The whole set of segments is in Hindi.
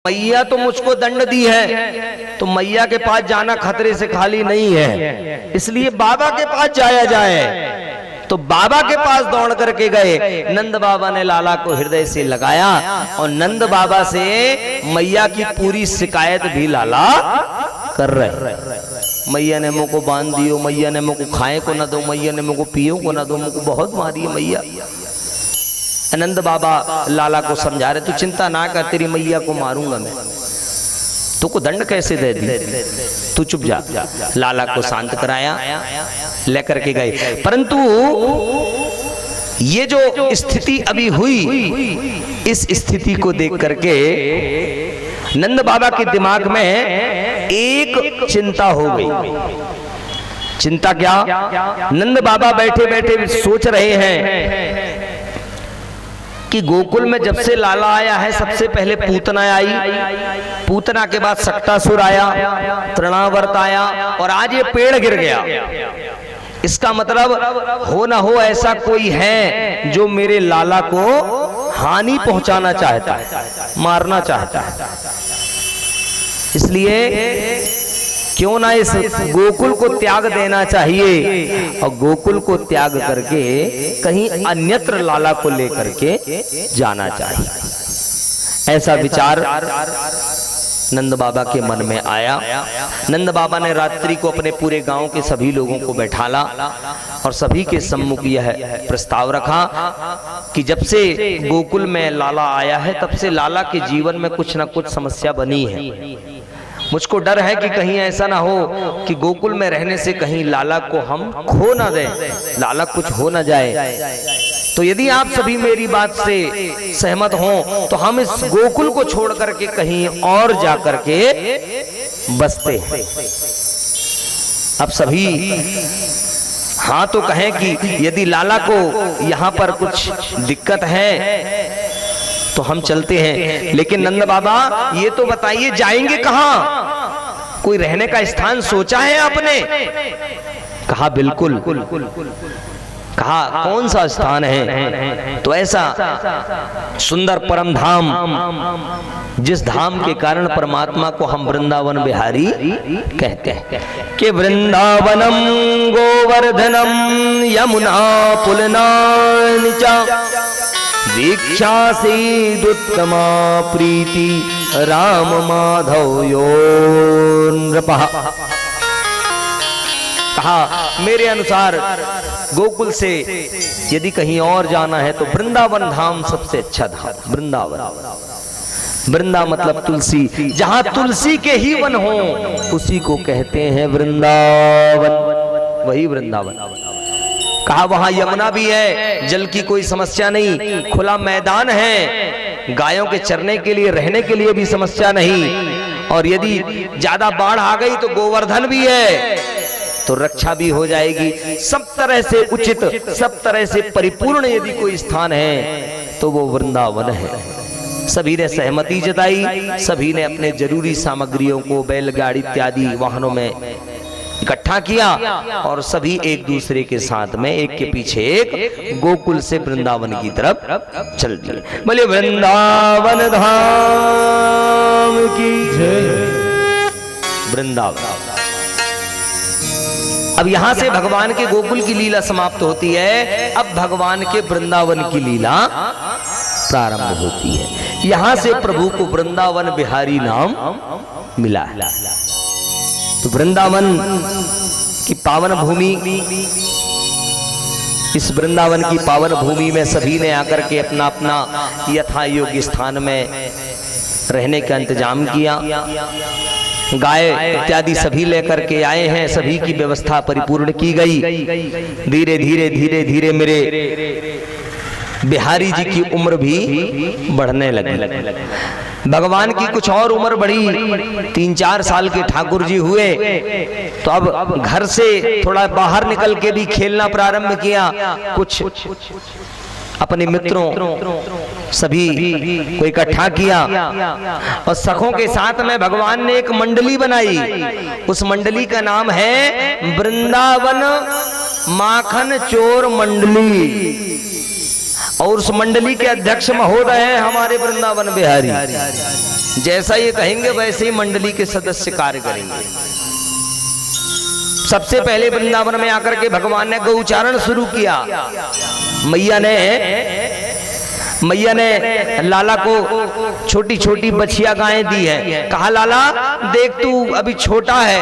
मैया तो मुझको दंड दी है, तो मैया के पास जाना खतरे से खाली नहीं है, इसलिए बाबा के पास जाया जाए। तो बाबा के पास दौड़ करके गए। नंद बाबा ने लाला को हृदय से लगाया और नंद बाबा से मैया की पूरी शिकायत भी लाला कर रहे। मैया ने मुझको बांध दियो, मैया ने मुझको खाए को ना दो, मैया ने मुझको पियो को ना दो, मुझको बहुत मारी है मैया। नंद बाबा लाला को समझा रहे, तू चिंता ना कर, तेरी मैया को मारूंगा मैं, तुझको दंड कैसे दे दी, तू चुप जा। लाला को शांत कराया, लेकर के गए। परंतु ये जो स्थिति अभी हुई, इस स्थिति को देख करके नंद बाबा के दिमाग में एक चिंता हो गई। चिंता क्या? नंद बाबा बैठे बैठे सोच रहे हैं कि गोकुल में जब से लाला आया है सबसे पहले पूतना आई, पूतना के बाद सक्टासुर आया, तृणावर्त आया और आज ये पेड़ गिर गया। इसका मतलब हो ना हो ऐसा कोई है जो मेरे लाला को हानि पहुंचाना चाहता है, मारना चाहता है। इसलिए क्यों ना इस गोकुल को त्याग देना चाहिए और गोकुल को त्याग करके कहीं अन्यत्र लाला को लेकर के जाना चाहिए। ऐसा विचार नंद बाबा के मन में आया। नंद बाबा ने रात्रि को अपने पूरे गांव के सभी लोगों को बैठाला और सभी के सम्मुख यह प्रस्ताव रखा कि जब से गोकुल में लाला आया है तब से लाला के जीवन में कुछ ना कुछ समस्या बनी है। मुझको डर है कि कहीं ऐसा ना हो कि गोकुल में रहने से कहीं लाला को हम खो ना दें, लाला कुछ हो ना जाए। तो यदि आप सभी मेरी बात से सहमत हों तो हम इस गोकुल को छोड़ करके कहीं और जा करके बसते हैं। अब सभी हाँ तो कहें कि यदि लाला को यहाँ पर कुछ दिक्कत है तो हम चलते हैं, लेकिन नंद बाबा ये तो बताइए जाएंगे कहाँ? कोई रहने का स्थान सोचा है आपने? कहा बिल्कुल। कहा कौन सा स्थान है? तो ऐसा सुंदर परम धाम, जिस धाम के कारण परमात्मा को हम वृंदावन बिहारी कहते हैं कि वृंदावनम गोवर्धनम यमुना पुलनानिचा दीक्षासीदुत्तमा प्रीति राम माधव यो नृपः। कहा मेरे अनुसार गोकुल से यदि कहीं और जाना है तो वृंदावन धाम सबसे अच्छा धाम। वृंदावन, वृंदा मतलब तुलसी, जहां तुलसी के ही वन हो उसी को कहते हैं वृंदावन, वही वृंदावन। कहा वहां यमुना भी है, जल की कोई समस्या नहीं, खुला मैदान है, गायों के चरने के लिए रहने के लिए भी समस्या नहीं, और यदि ज्यादा बाढ़ आ गई तो गोवर्धन भी है तो रक्षा भी हो जाएगी। सब तरह से उचित, सब तरह से परिपूर्ण यदि कोई स्थान है तो वो वृंदावन है। सभी ने सहमति जताई, सभी ने अपने जरूरी सामग्रियों को बैलगाड़ी इत्यादि वाहनों में इकट्ठा किया और सभी एक दूसरे के साथ में एक के पीछे एक गोकुल से वृंदावन की तरफ चल दिए। बोले वृंदावन धाम की जय। वृंदावन। अब यहां से भगवान के गोकुल की लीला समाप्त होती है, अब भगवान के वृंदावन की लीला प्रारंभ होती है। यहां से प्रभु को वृंदावन बिहारी नाम मिला है। तो वृंदावन की पावन भूमि, इस वृंदावन की पावन भूमि में सभी ने आकर के अपना अपना यथा योग्य स्थान में रहने का इंतजाम किया। गाय इत्यादि सभी लेकर के आए हैं, सभी की व्यवस्था परिपूर्ण की गई। धीरे धीरे धीरे धीरे मेरे बिहारी जी की उम्र भी बढ़ने लगी। भगवान की कुछ और उम्र बढ़ी, 3-4 साल के ठाकुर जी हुए तो अब घर से थोड़ा बाहर निकल के भी खेलना प्रारंभ किया। कुछ अपने मित्रों सभी को इकट्ठा किया और सखों के साथ में भगवान ने एक मंडली बनाई। उस मंडली का नाम है वृंदावन माखन चोर मंडली, और उस मंडली के अध्यक्ष महोदय हैं हमारे वृंदावन बिहारी। जैसा ये कहेंगे वैसे ही मंडली के सदस्य कार्य करेंगे। सबसे पहले वृंदावन में आकर के भगवान ने गौचारण शुरू किया। मैया ने लाला को छोटी छोटी बछिया गायें दी है। कहा लाला देख तू अभी छोटा है,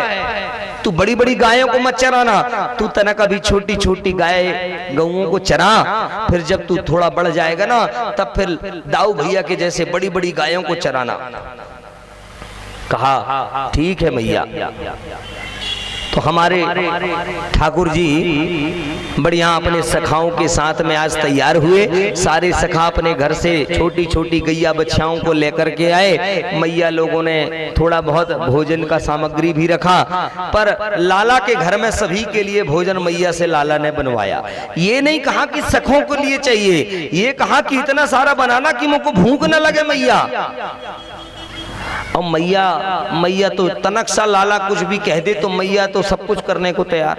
तू बड़ी बड़ी गायों को मत चराना, तू तनक अभी छोटी छोटी गाय गऊओं को चरा, फिर जब तू थोड़ा बढ़ जाएगा ना तब फिर दाऊ भैया के जैसे बड़ी बड़ी गायों को चराना। कहा ठीक है मैया। तो हमारे ठाकुर जी बढ़िया अपने सखाओं के साथ में आज तैयार हुए। सारे सखा अपने घर से छोटी छोटी गैया बच्चाओं को लेकर के आए। मैया लोगों ने थोड़ा बहुत भोजन का सामग्री भी रखा, पर लाला के घर में सभी के लिए भोजन मैया से लाला ने बनवाया। ये नहीं कहा कि सखों के लिए चाहिए, ये कहा कि इतना सारा बनाना कि मुझको भूख न लगे मैया। और मैया तो तनक सा लाला कुछ भी कह दे तो मैया तो सब कुछ करने को तैयार।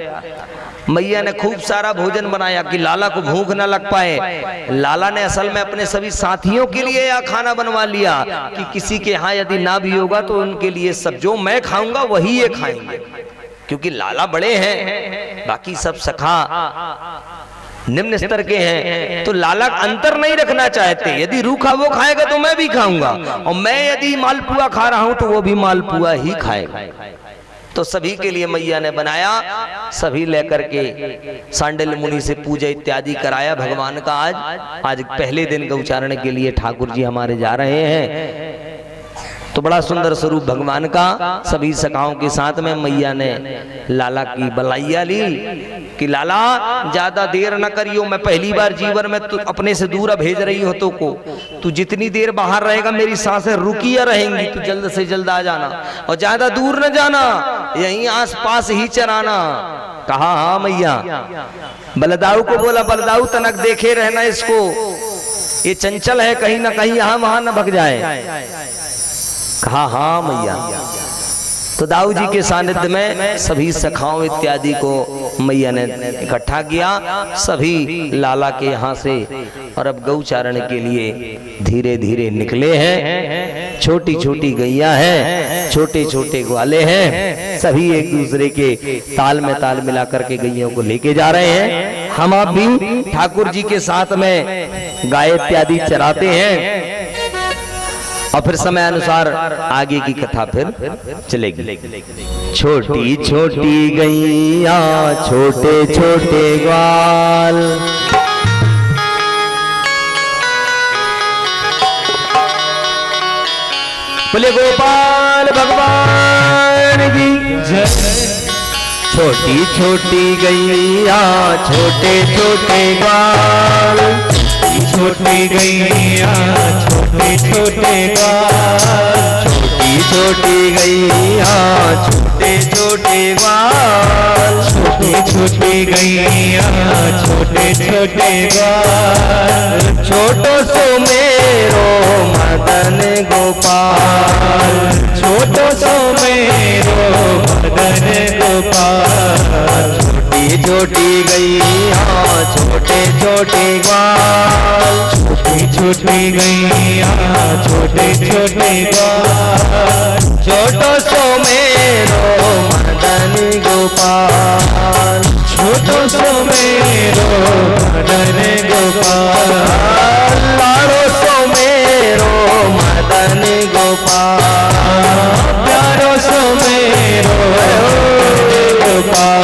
मैया ने खूब सारा भोजन बनाया कि लाला को भूख न लग पाए। लाला ने असल में अपने सभी साथियों के लिए यह खाना बनवा लिया कि किसी के यहाँ यदि ना भी होगा तो उनके लिए सब जो मैं खाऊंगा वही ये खाएंगे, क्योंकि लाला बड़े हैं, बाकी सब सखा निम्न स्तर के हैं। तो लाला अंतर नहीं रखना चाहते, यदि रूखा वो खाएगा तो मैं भी खाऊंगा, और मैं यदि मालपुआ खा रहा हूं तो वो भी मालपुआ ही खाएगा। तो सभी के लिए मैया ने बनाया, सभी लेकर के सांडिल्य मुनि से पूजा इत्यादि कराया भगवान का। आज पहले दिन का उच्चारण के लिए ठाकुर जी हमारे जा रहे हैं। तो बड़ा सुंदर स्वरूप भगवान का। सभी सखाओं के साथ में मैया ने लाला की बलैया ली कि लाला ज्यादा देर न करियो, मैं पहली बार जीवन में तू अपने से दूर भेज रही हो तो को, तू जितनी देर बाहर रहेगा मेरी सांसें रुकिया रहेंगी, तू जल्द से जल्द आ जाना और ज्यादा दूर न जाना, यहीं आस पास ही चराना। कहा हाँ मैया। बलदाऊ को बोला बलदाऊ तनक देखे रहना इसको, ये चंचल है, कहीं ना कहीं यहाँ वहां न भग जाए। कहा हाँ मैया। तो दाऊ जी के सानिध्य में सभी सखाओं इत्यादि को मैया ने इकट्ठा किया, सभी लाला के यहाँ से, और अब गौचारण के लिए धीरे धीरे निकले हैं। छोटी छोटी गैया हैं, छोटे छोटे ग्वाले हैं, सभी एक दूसरे के ताल में ताल मिला करके गैयों को लेके जा रहे हैं। हम आप भी ठाकुर जी के साथ में गाय इत्यादि चराते हैं, और फिर समय अनुसार आगे की कथा फिर चलेगी। छोटी छोटी गैया छोटे छोटे ग्वाल, बोले गोपाल भगवान की जय। छोटी छोटी गैया छोटे छोटे ग्वाल, छोटी गैया छोटे छोटे ग्वाल, छोटी छोटी गैया छोटे छोटे ग्वाल, छोटी छोटी गैया छोटे छोटे ग्वाल, छोटो सो मेरो मदन गोपाल, छोटो सो मेरो मदन गोपाल, छोटी छोटी गैया छोटे छोटे ग्वाल, छोटी छोटी गैया छोटे छोटे ग्वाल, छोटो सो मेरो मदन गोपाल, छोटो सो मेरो मदन गोपाल, लाड़ो सो मेरो मदन गोपाल, प्यारो सो मेरो गोपाल।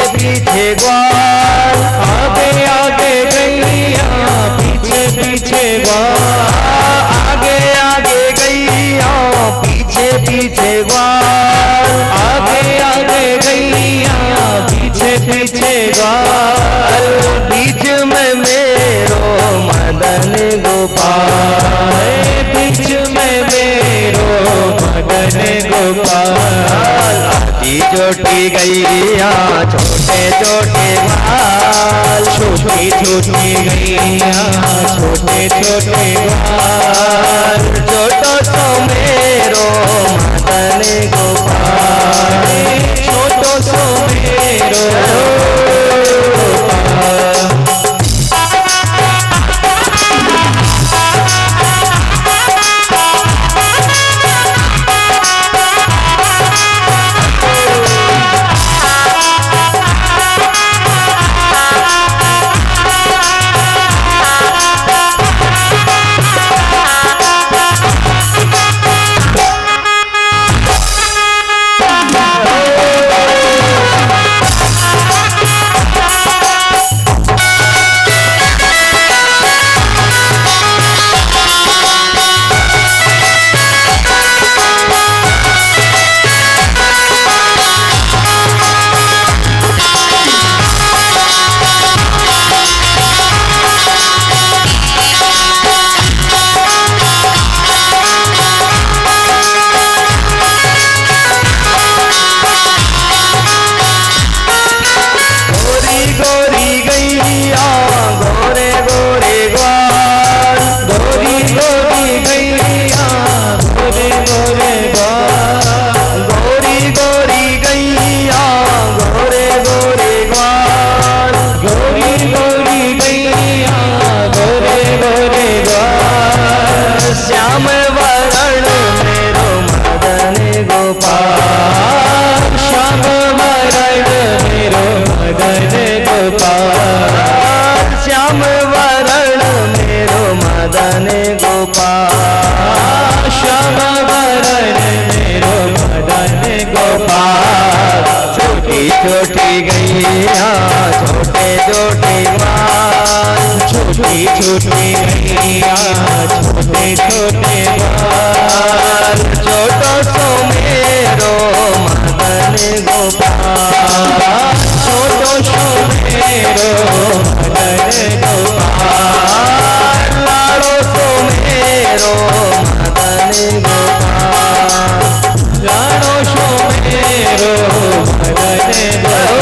पीछे ग्वाल, आगे आगे गैया पीछे पीछे ग्वाल, आगे आगे गैया पीछे पीछे ग्वाल, आगे आगे गैया पीछे पीछे ग्वाल, बीच में मेरो मदन गोपाल, बीच में गोपाल। आधी छोटी गैया छोटे छोटे ग्वाल, छोटी छोटी गैया छोटे छोटे ग्वाल। छोटो सो मेरो मदन गोपाल, छोटो सो मेरो छोटी गैया छोटे छोटे ग्वाल, छोटी छोटी गैया छोटे छोटे ग्वाल। छोटो सो मेरो मदन गोपाल, छोटो सो मेरो मदन गोपाल। लाड़ो सो मेरो मदन गोपाल, लाड़ो सो मेरो मदन गोपाल।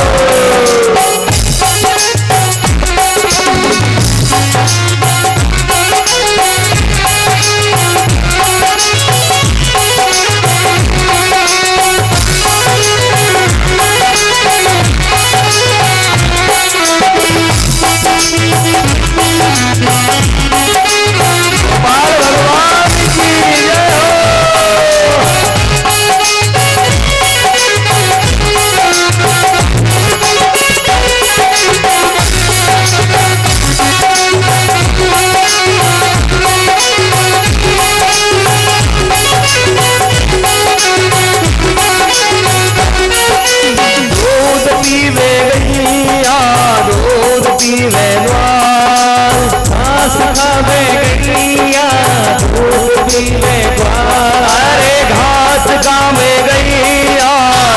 अरे घास गावे गैया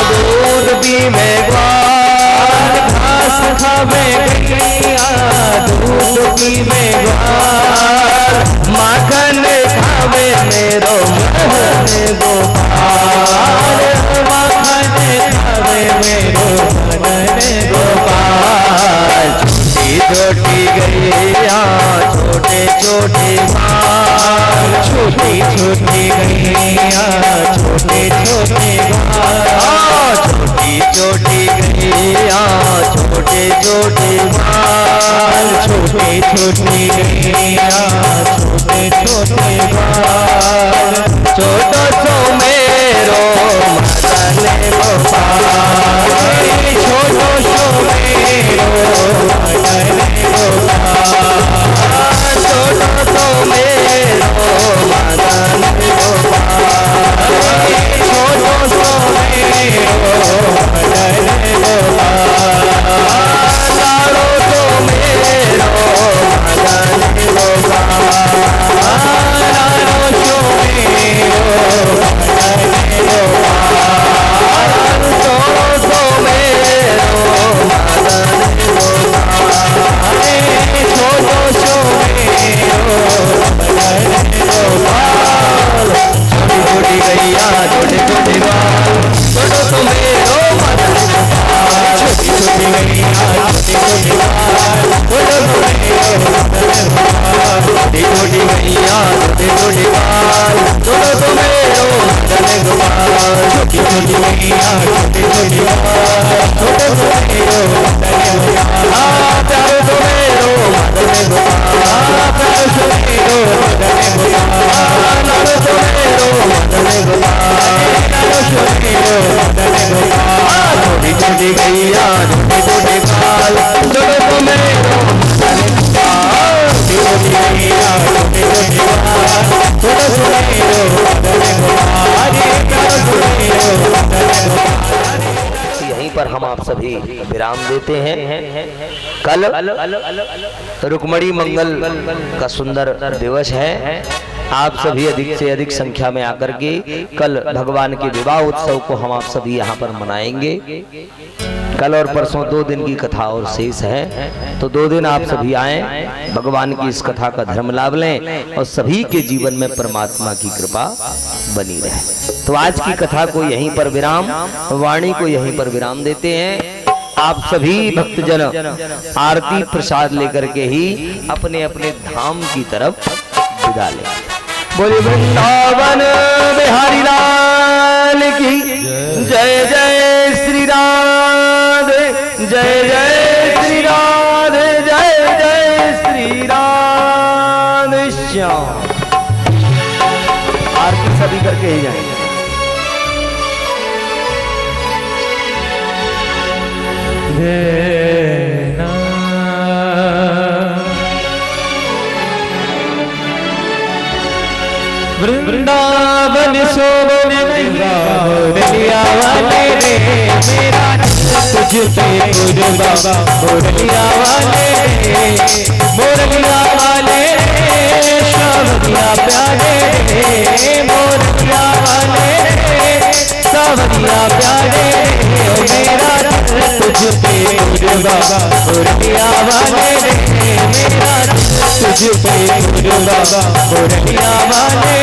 दूध पीवे ग्वाल, घास खावे गैया दूध पीवे ग्वाल। माखन खावे मेरो मदन गोपाल, माखन खावे मेरो मदन गोपाल। छोटी छोटी गैया छोटे छोटे ग्वाल, छोटी छोटी गैया छोटे छोटे ग्वाल। छोटी छोटी गैया छोटे छोटे ग्वाल, छोटी छोटी गैया छोटे छोटे ग्वाल। छोटो सो मेरो मदन गोपाल, छोटो सो मेरो मदन गोपाल। छोटो सो मेरो मदन गोपाल, छोटो सो मेरो मदन गोपाल। लाड़ो सो मेरो मदन गोपाल, लाड़ो सो मेरो मदन गोपाल। छोटो सो मेरो छोटी मैया छोटे बाल छोड़ो तो मेरो मदन गोपाल छोटी छोटी मैया छोटे बाल छोड़ो तो मेरो मदन गोपाल प्यारो तो मेरो मदन गोपाल प्यारो तो मेरो मदन गोपाल लाडो तो मेरो मदन गोपाल लाडो तो मेरो मदन गोपाल छोटी छोटी मैया छोटे बाल छोड़ो तो मेरो मदन गोपाल छोटी मैया छोटे बाल छोड़ो तो मेरो मदन गोपाल प्यारो तो मेरो मदन गोपाल। यहीं पर हम आप सभी विराम देते हैं। कल रुक्मणी मंगल का सुंदर दिवस है। आप सभी अधिक से अधिक संख्या में आकर के कल भगवान के विवाह उत्सव को हम आप सभी यहाँ पर मनाएंगे। कल और परसों 2 दिन की कथा और शेष है, तो 2 दिन आप सभी आए, भगवान की इस कथा का धर्म लाभ लें और सभी के जीवन में परमात्मा की कृपा बनी रहे। तो आज की कथा को यहीं पर विराम, वाणी को यहीं पर विराम देते हैं। आप सभी भक्तजन आरती प्रसाद लेकर के ही अपने अपने धाम की तरफ विदा लें। बोले वृंदावन बिहारी लाल की जय। जय श्री राधे जय। जय श्री राधे जय। जय श्री राधे श्याम। आरती सभी करके ही जाएंगे। वृंदावन शोभन मुरलिया वाले रे मेरा तुझ पे कुर्बा मुरलिया वाले रे मुरलिया वाले रे सावरिया प्यारे रे मुरलिया वाले रे सावरिया प्यारे रे मेरा तुझ पे कुर्बा मुरलिया वाले रे मेरा तुझ पे कुर्बा मुरलिया वाले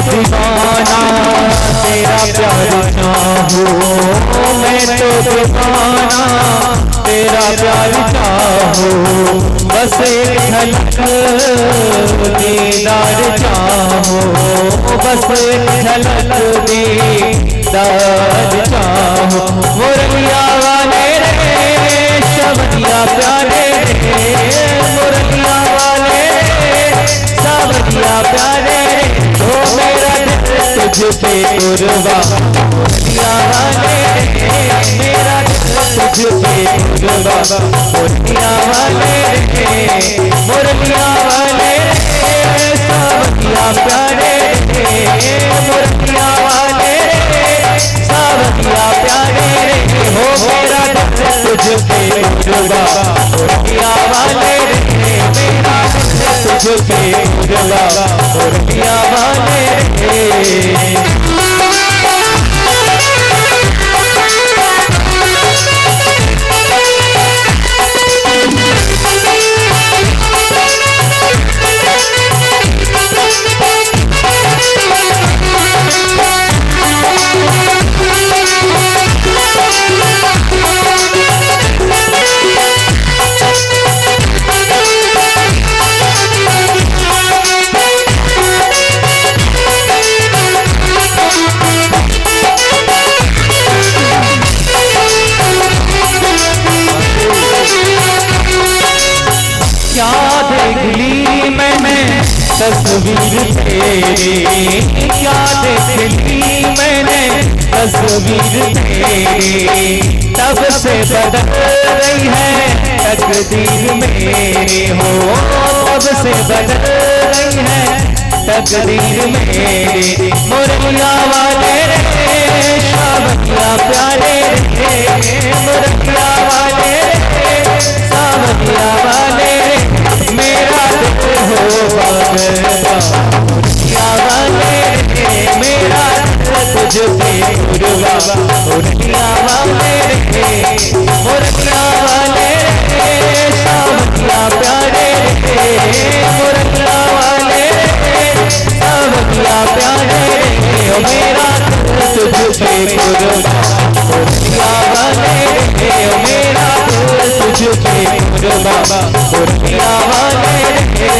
दीवाना तेरा प्यार चाहूं मैं तो दीवाना तेरा प्यार चाहूं बस एक झलक दीदार चाहूं बस एक झलक दीदार चाहूं मुरलिया वाले रे शबदिया प्यारे रे मुरलिया वाले रे सावरिया प्यारे तो मेरा तुझ पे कुर्बा मुरलिया वाले मेरा तुझ पे कुर्बा मुरलिया वाले मुरलिया वाले सावरिया प्यारे मुरलिया वाले सावरिया प्यारे हो मेरा तुझ पे कुर्बा मुरलिया वाले मेरा तुझ पे कुर्बा मुरलिया वाले तस्वीर तेरी क्या देख ली मैंने तस्वीर तेरी तब से बदल रही है तकदीर मेरी हो तब से बदल रही है तकदीर मेरी मुरलिया वाले रे मुरलिया वाले रे मेरा तुझ पे कुर्बान, मुरलिया वाले रे मुरलिया वाले रे सावरिया प्यारे रे मुरलिया वाले रे सावरिया प्यारे रे ओ मेरा तुझ पे कुर्बान, मुरलिया वाले रे ओ मेरा तुझ पे कुर्बान, मुरलिया वाले रे।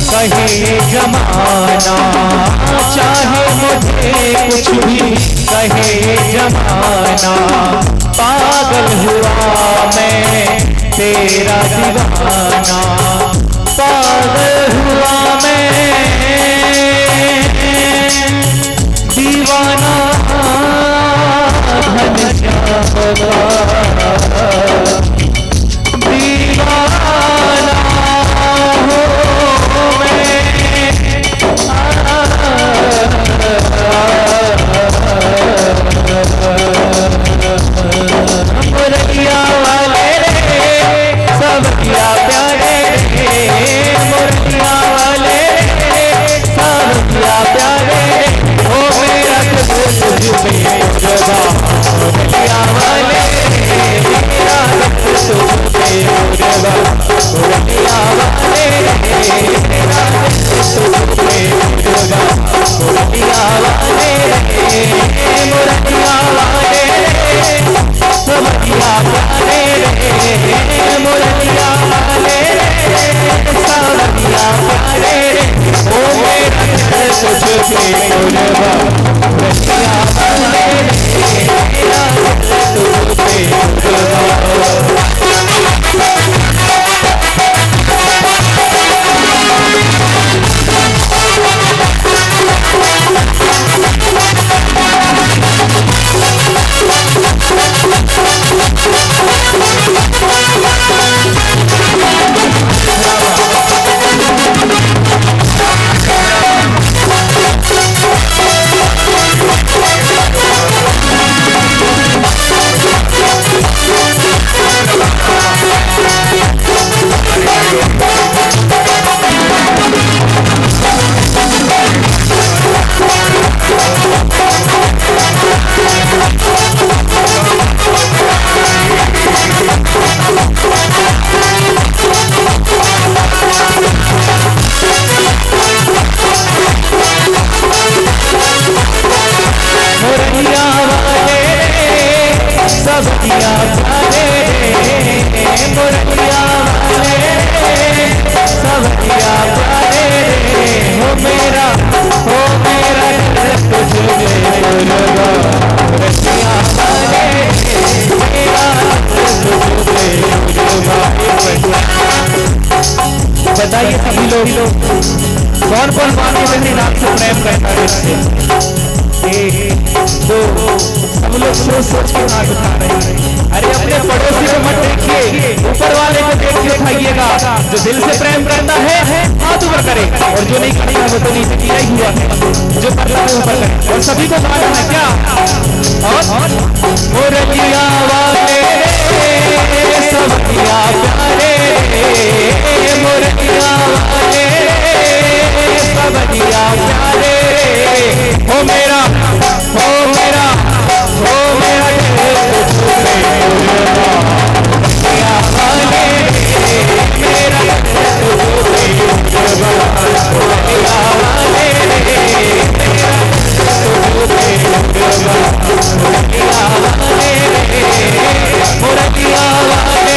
कहे जमाना चाहे मुझे कुछ भी कहे जमाना, पागल हुआ मैं तेरा दीवाना, पागल हुआ मैं दीवाना घनश्याम का दीवाना हो मुरलिया वाले रे सावरिया प्यारे रे मुरलिया वाले रे सावरिया प्यारे रे ओ मेरा तुझ पे कुर्बान, मुरलिया वाले रे मेरा तुझ पे कुर्बान, मुरलिया वाले रे मेरा तुझ पे कुर्बान, मुरलिया वाले रे मुरलिया वाले रे सावरिया प्यारे रे मुरलिया वाले रे सावरिया प्यारे रे ओ मेरा तुझ पे कुर्बान, मुरलिया वाले रे मेरा तुझ पे कुर्बान। सावरिया प्यारे रे मुरलिया वाले रे सावरिया प्यारे रे हो मेरा तुझ पे कुर्बान, मुरलिया वाले रे मेरा तुझ पे कुर्बान। बताइए सभी लोग कौन कौन मानो मेरे नाम से प्रेम करता है? एक दो सब लोग सोच के हाथ उठा रहे हैं। अरे अपने पड़ोसी को मत देखिए, ऊपर वाले को देख के उठाइएगा। जो दिल से प्रेम करता है हाथ ऊपर करे, और जो नहीं करेगा वो तो नीचे किया ही हुआ है। जो कर रहा है ऊपर करे, और सभी को बांटना है क्या? और मुरलिया वाले सावरिया प्यारे रे मुरलिया वाले सावरिया प्यारे रे हो मेरा मुरलिया वाले मेरा मुरलिया वाले मुरलिया वाले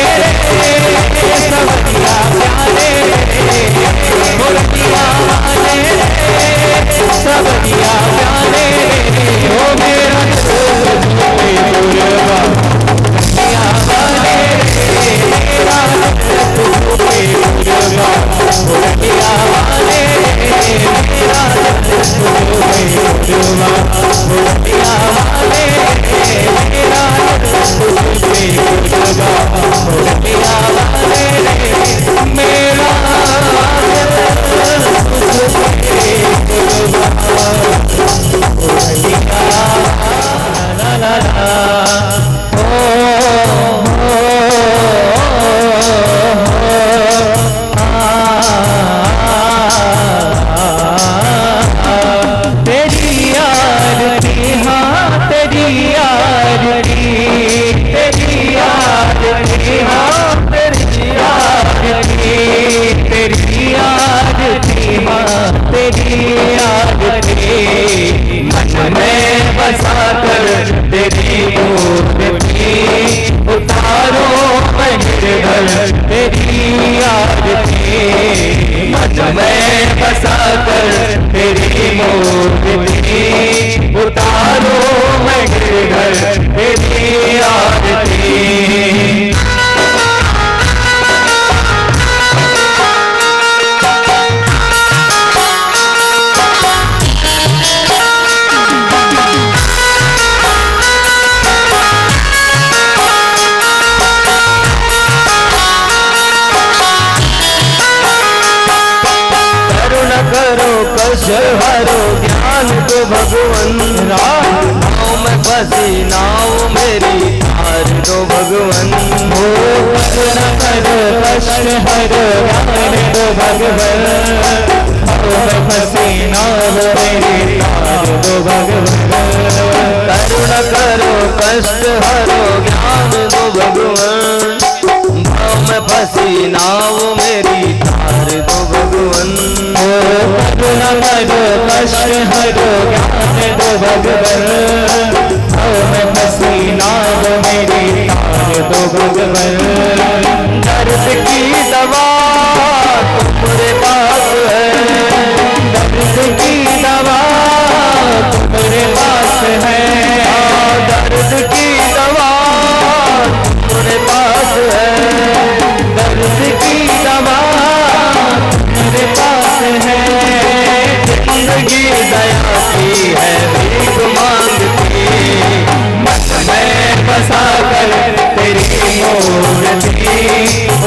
कष्ट हरो ज्ञान दो भगवन, नाव में फंसी नाव मेरी तार दो भगवन। हो करुणा करो कष्ट हरो ज्ञान दो भगवन, नाव में फंसी नाव मेरी तार दो भगवन। करुणा करो कष्ट हरो ज्ञान दो भगवन, भाव में फंसी नाव मेरी तार दो भगवन। करुणा करो कष्ट हरो ज्ञान दो भगवन, भाव में फंसी नाव मेरी तार दो भगवन। दर्द की दवा तुम्हारे पास है, दर्द की दवा तुम्हारे पास है, दर्द की दवा तुम्हारे पास है, दर्द की दवा तुम्हारे पास है। जिंदगी दया की है भीख मांगती, मन में बसा कर तेरी मूर्ति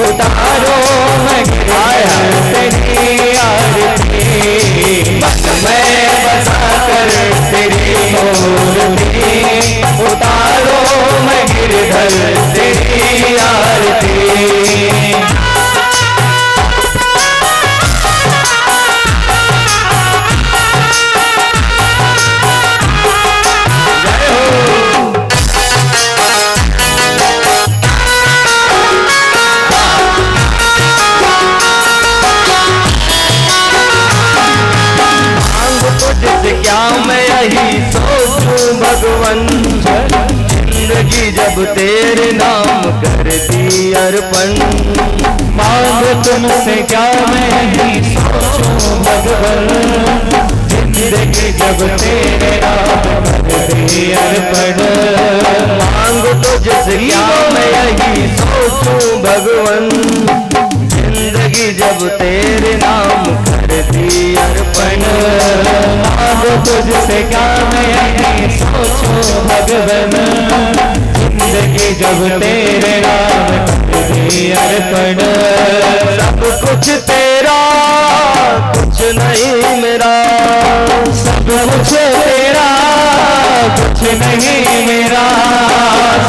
उतारो मैं गिराया तेरी आरती। मन में बसा कर तेरी मूर्ति उतारो मैं गिरधर तेरी आरती। क्या मैं यही सोचूं भगवन, जिंदगी जब तेरे नाम कर दी अर्पण। मांग तुमसे क्या मैं यही सोचूं भगवन, जिंदगी जब तेरे नाम कर दी अर्पण। मांग तुझसे क्या मैं यही सोचूं भगवन, जिंदगी जब तेरे नाम कर दी अर्पण। मांग तुझसे क्या मैं यही सोचूं भगवन, जिंदगी जब तेरे नाम कर दी अर्पण। सब कुछ तेरा कुछ नहीं मेरा, सब कुछ तेरा कुछ नहीं मेरा,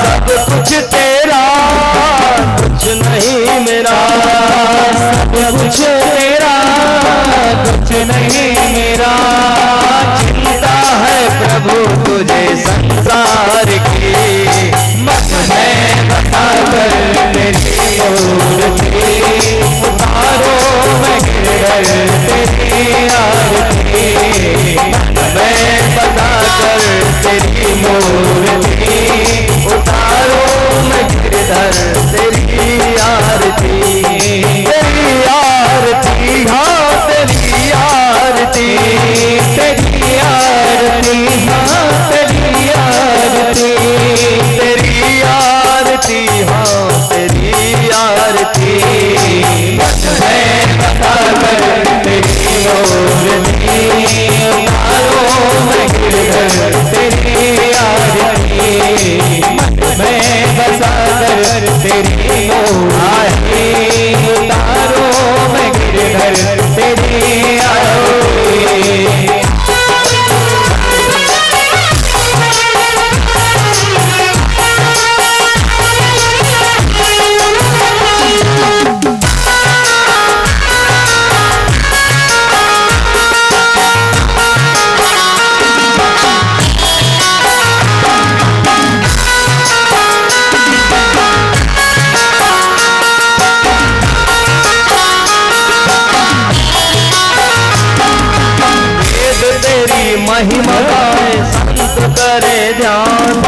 सब कुछ तेरा कुछ नहीं मेरा, सब कुछ तेरा कुछ नहीं मेरा। चिंता है प्रभु तुझे संसार की, मन में बसा कर तेरी मूर्ति उतारो मैं गिरधर तेरी आरती। मन में बसा कर तेरी मूर्ति उतारो मैं गिरधर तेरी आरती। तेरी आरती हाँ तेरी आरती, तेरी आरती हाँ तेरी आरती, तेरी आरती हाँ तेरी आरती। मन में बसा कर तेरी मूर्ति उतारो मैं गिरधर तेरी आरती। मन में बसा कर तेरी मूर्ति उतारो मैं गिरधर तेरी आरती। महिमा गाए संत करे ध्यान,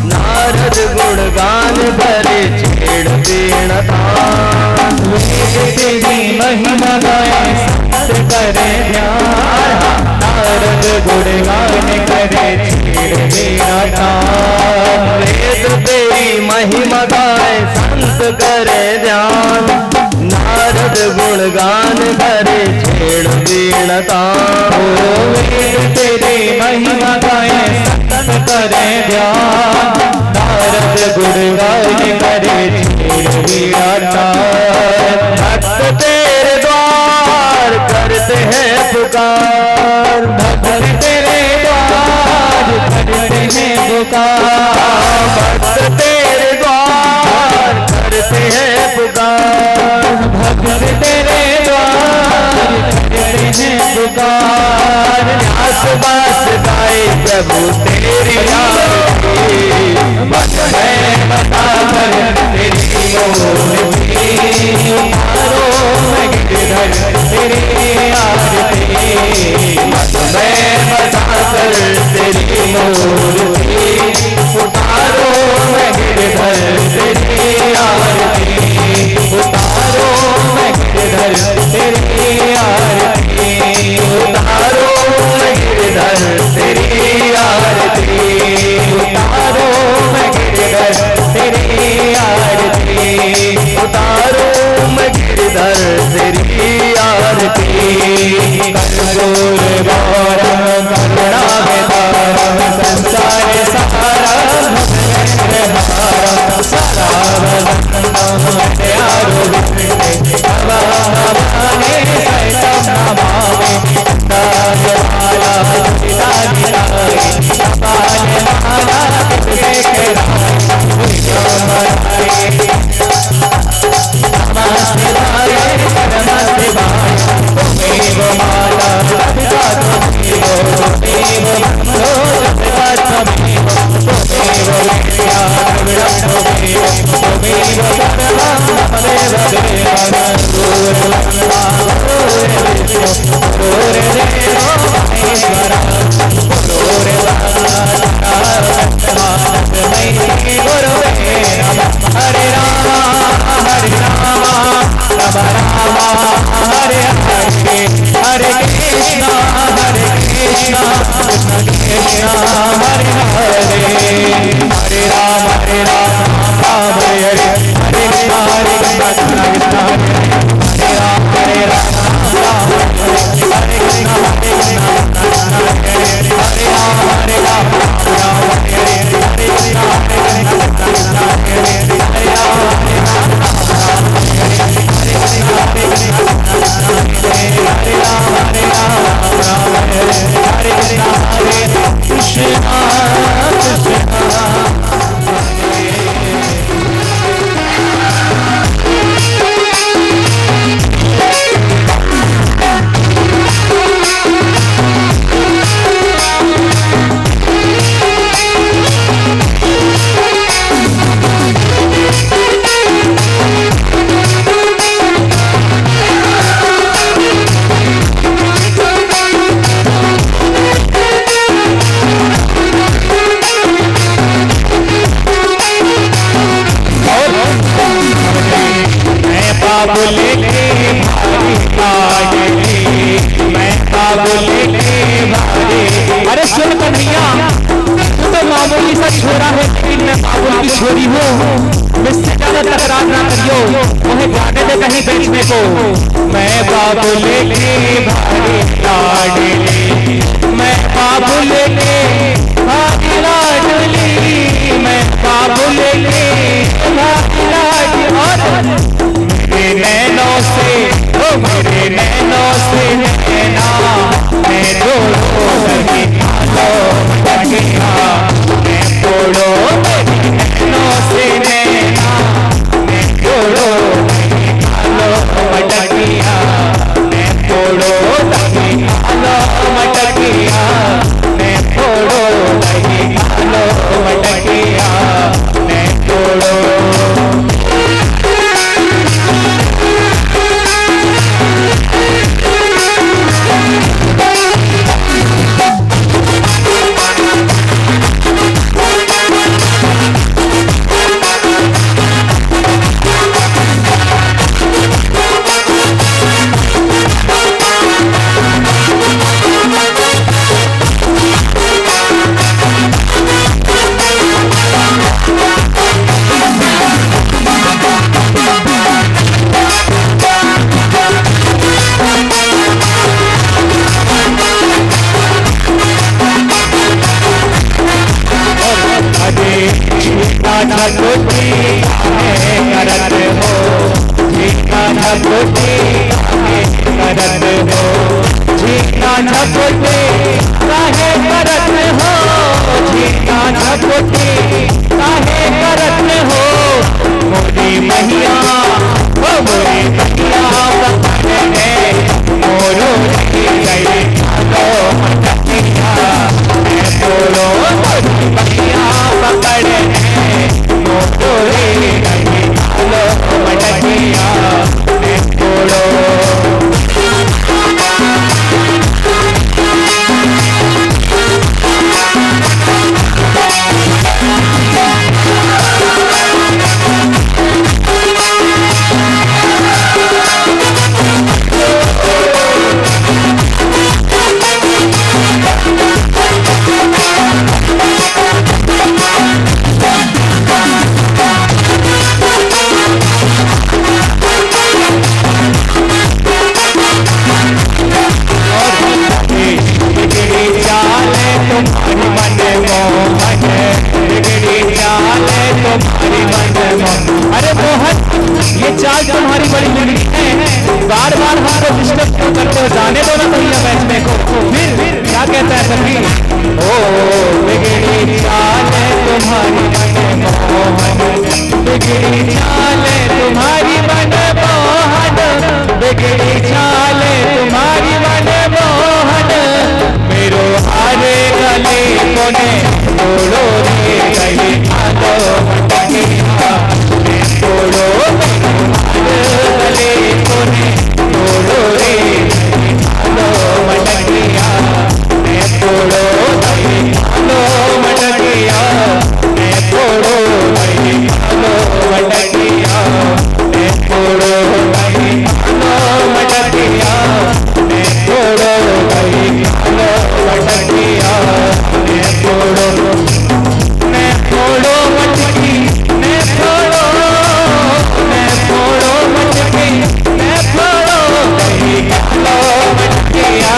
नारद गुणगान भरे छेड़ बीण तान। तेरी महिमा गाए संत करे ध्यान, नारद गुणगान करे छेड़ बीण तान। वेद तेरी महिमा गाए संत करे ध्यान, नारद गुणगान भरे छेड़ बीण तान। वेद तेरी महिमा गाए संत करे ध्यान, नारद गुणगान करे छेड़ बीण तान। भक्त तेरे द्वार करते हैं पुकार, भक्त तेरे द्वार करते हैं पुकार, भक्त तेरे द्वार करते हैं पुकार, भक्त तेरे द्वार करते हैं पुकार। न्यास बास गाए प्रभु तेरी आरती, मन है बता कर तेरी मूर्ति, उतारो मैं गिरधर तेरी आरती, मन में बता कर तेरी मूर्ति, उतारो मैं गिरधर तेरी आरती, उतारो मैं गिरधर तेरी आरती, उतारो मैं गिरधर तेरी आरती, उतारो मैं गिरधर तेरी आरती, उतारो मैं गिरधर तेरी आरती। कर्पूर गौरम करुणावतारम संसार सारम भवनहारम सदा वदन्तं दयारुविष्टे भवाने सैतं नमामि। दानमाला पितादिताय कपालमाला शेखराय नमस्ते परमशिवाय त्वमेव माता पिता त्वमेव त्वमेव बन्धो पिता त्वमेव त्वमेव विद्या द्रविणं त्वमेव त्वमेव सर्वं त्वमेव देवं गुरुर्ब्रह्मा गुरुर्विष्णु गुरुर्देवो महेश्वरः तस्मै गुरुवे नमः। हरे राम हरे राम राम राम हरे हरे, हरे कृष्णा कृष्ण कृष्ण हरे हरे, हरे राम राम हरे हरे, हरे कृष्ण कृष्ण कृष्ण हरे राम राम हरे कृष्ण हरे राम राम हरे हरे, हरे कृष्ण कृष्ण हरे राम अरे सुन कन्हैया, तू तो मामूली सा छोरा है, लेकिन मैं बाबुल की छोरी हूँ। मुझसे ज्यादा तकरार ना करियो, मुझे जाने दे कहीं बेचने को। मैं बाबुल के भारी लाडली, मैं बाबुल के भारी लाडली, मैं बाबुल के भारी लाडली। मेरे नैनों से ओ मेरे नैनों से नैना मैं जोड़ो नहीं लो मटकिया, मैं तोड़ो मेरी नैनों से नैना मैं जोड़ो नहीं लो मटकिया, मैं तोड़ो नहीं लो मटकिया, मैं तोड़ो नहीं लो मटकिया, मैं तोड़ो। करत हो झीना झपटे काहे करत हो, झीना झपटे काहे करत हो, मोरी मैया ओ मोरी मैया पकड़ है मोरो गई लो मटकिया, मैं बोलो मोरी मैया पकड़ है मोरो गई लो मटकिया, मैं बोलो अरे मोहन ये चाल तुम्हारी बड़ी बिगड़ी है, बार बार हमको डिस्टर्ब क्यों करते हो, जाने दो ना भैया बैठने को। फिर क्या कहता है सभी, ओ बिगड़ी चाल तुम्हारी मन मोहन, बिगड़ी चाल तुम्हारी मन मोहन, बिगड़ी चाल तुम्हारी मन मोहन, मेरो हारे गले कोने तोड़ो रे गली आलो मटकिया, मैं तोड़ो गले कोने तोड़ो रे आलो मटकिया, मैं तोड़ो आलो मटकिया, मैं तोड़ो आलो मटकिया, मैं तोड़ो आलो मटकिया, मैं तोड़ो आलो मटकिया, मैं तोड़ो मटकी, मैं फोड़ो मटकी, मैं फोड़ो गई लो मटकिया,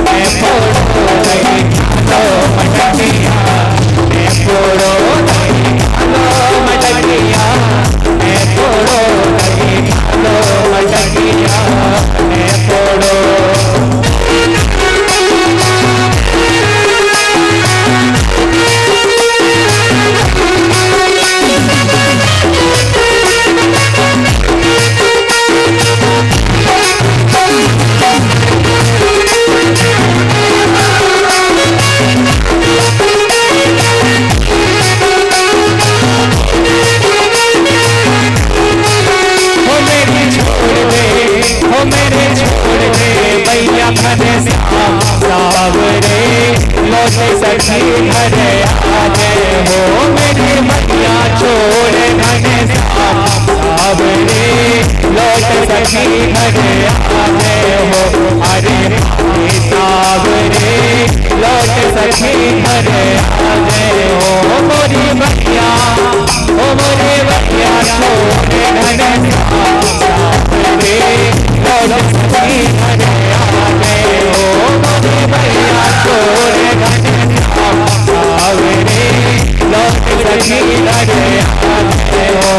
मैं फोड़ो गई लो मटकिया, मैं फोड़ो गई लो मटकिया, मैं फोड़ो गई लो मटकिया, मैं फोड़ो सावरे लौटे सखी घर आजे हो, मेरी मैया छोड़ घने सावरे लौटे सखी घर आजे हो, अरे सावरे लौटे सखी घर आजे हो, मोरी मैया ओ मोरी मैया छोड़ घने सावरे लौटे सखी घर आजे हो, मोरी मैया छोड़ घने सावरे लौटे सखी घर आजे हो।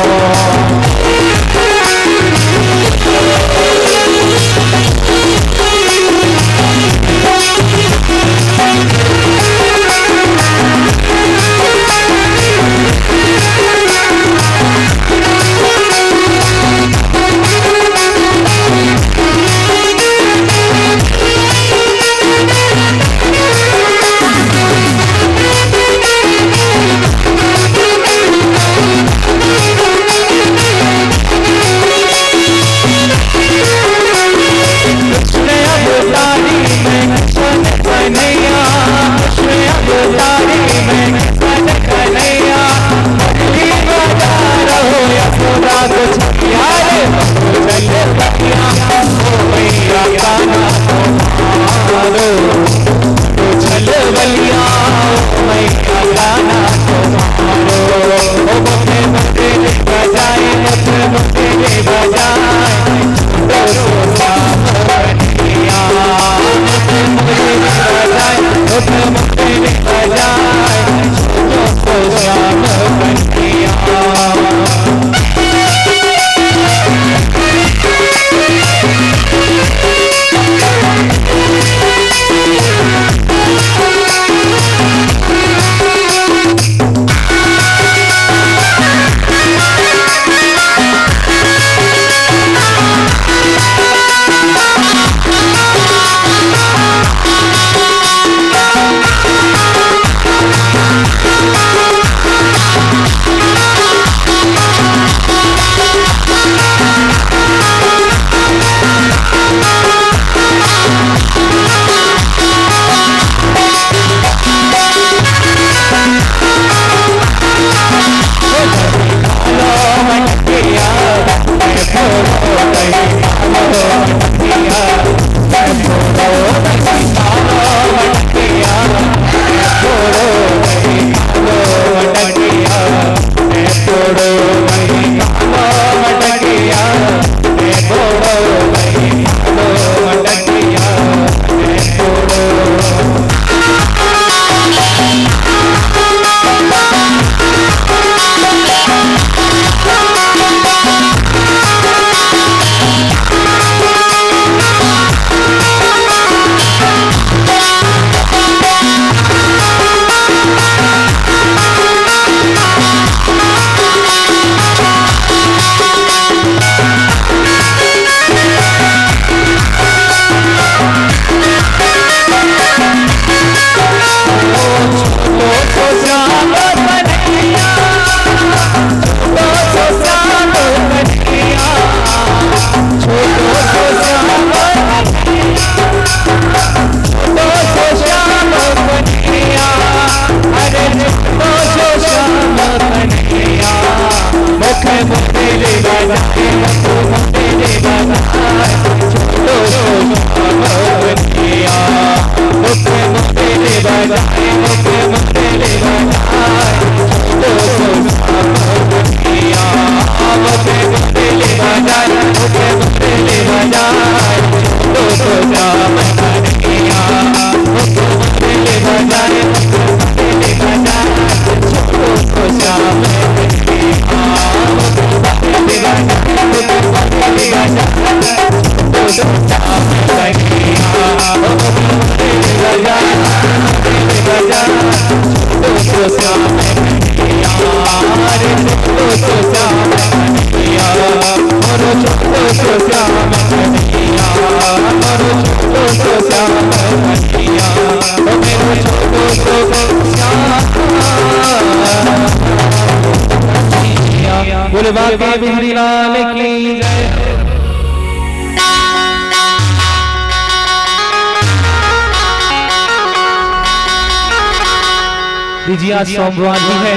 दीजिए आज सोमवार भी है,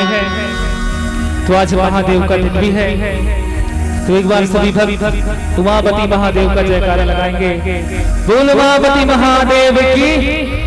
तो आज महादेव का दिन भी है, तो एक बार सभी भक्त उमापति महादेव का जयकारा लगाएंगे। बोल उमापति महादेव की।